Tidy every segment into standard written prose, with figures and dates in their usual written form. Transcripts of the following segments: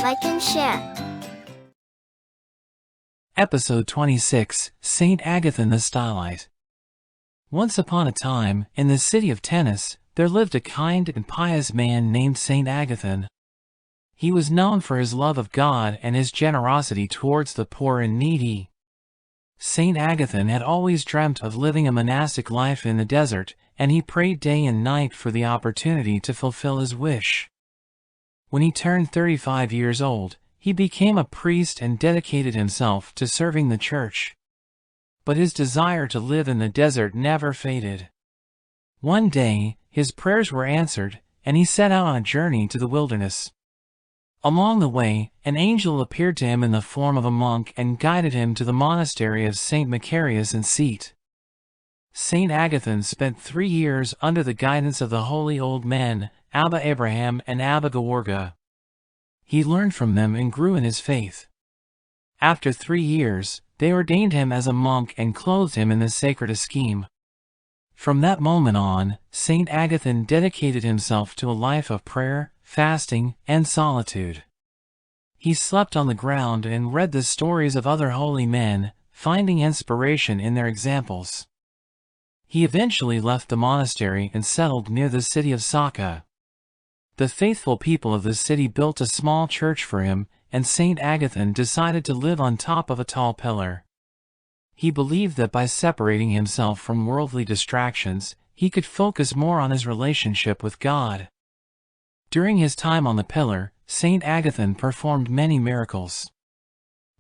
like and share. Episode 26, Saint Agathon the Stylite. Once upon a time, in the city of Tenis, there lived a kind and pious man named Saint Agathon. He was known for his love of God and his generosity towards the poor and needy. Saint Agathon had always dreamt of living a monastic life in the desert, and he prayed day and night for the opportunity to fulfill his wish. When he turned 35 years old, he became a priest and dedicated himself to serving the church. But his desire to live in the desert never faded. One day, his prayers were answered, and he set out on a journey to the wilderness. Along the way, an angel appeared to him in the form of a monk and guided him to the monastery of Saint Macarius in Scete. Saint Agathon spent 3 years under the guidance of the holy old men, Abba Abraham and Abba Gawargah. He learned from them and grew in his faith. After 3 years, they ordained him as a monk and clothed him in the sacred Eskeem. From that moment on, Saint Agathon dedicated himself to a life of prayer, fasting, and solitude. He slept on the ground and read the stories of other holy men, finding inspiration in their examples. He eventually left the monastery and settled near the city of Scete. The faithful people of the city built a small church for him, and Saint Agathon decided to live on top of a tall pillar. He believed that by separating himself from worldly distractions, he could focus more on his relationship with God. During his time on the pillar, Saint Agathon performed many miracles.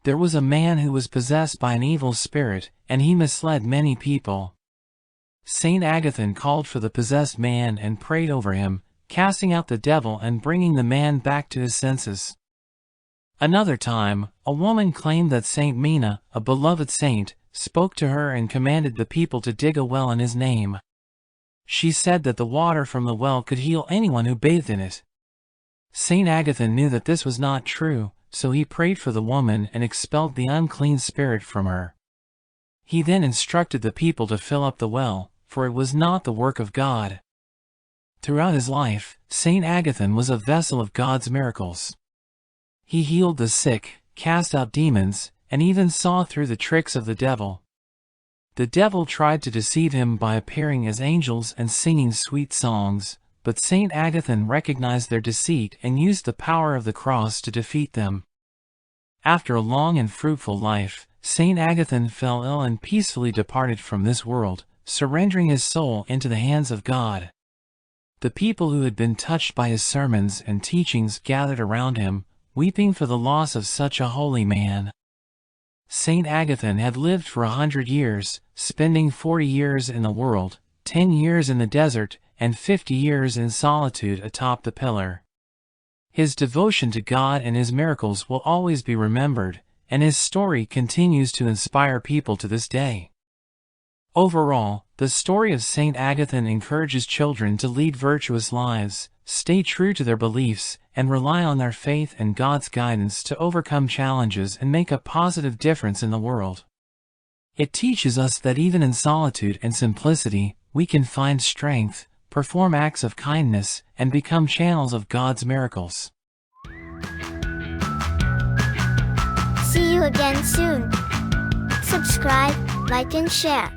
There was a man who was possessed by an evil spirit, and he misled many people. Saint Agathon called for the possessed man and prayed over him, casting out the devil and bringing the man back to his senses. Another time, a woman claimed that Saint Mina, a beloved saint, spoke to her and commanded the people to dig a well in his name. She said that the water from the well could heal anyone who bathed in it. Saint Agathon knew that this was not true, so he prayed for the woman and expelled the unclean spirit from her. He then instructed the people to fill up the well, for it was not the work of God. Throughout his life, Saint Agathon was a vessel of God's miracles. He healed the sick, cast out demons, and even saw through the tricks of the devil. The devil tried to deceive him by appearing as angels and singing sweet songs, but Saint Agathon recognized their deceit and used the power of the cross to defeat them. After a long and fruitful life, Saint Agathon fell ill and peacefully departed from this world, surrendering his soul into the hands of God. The people who had been touched by his sermons and teachings gathered around him, weeping for the loss of such a holy man. Saint Agathon had lived for 100 years, spending 40 years in the world, 10 years in the desert, and 50 years in solitude atop the pillar. His devotion to God and his miracles will always be remembered, and his story continues to inspire people to this day. Overall, the story of Saint Agathon encourages children to lead virtuous lives, stay true to their beliefs, and rely on their faith and God's guidance to overcome challenges and make a positive difference in the world. It teaches us that even in solitude and simplicity, we can find strength, perform acts of kindness, and become channels of God's miracles. See you again soon. Subscribe, like and share.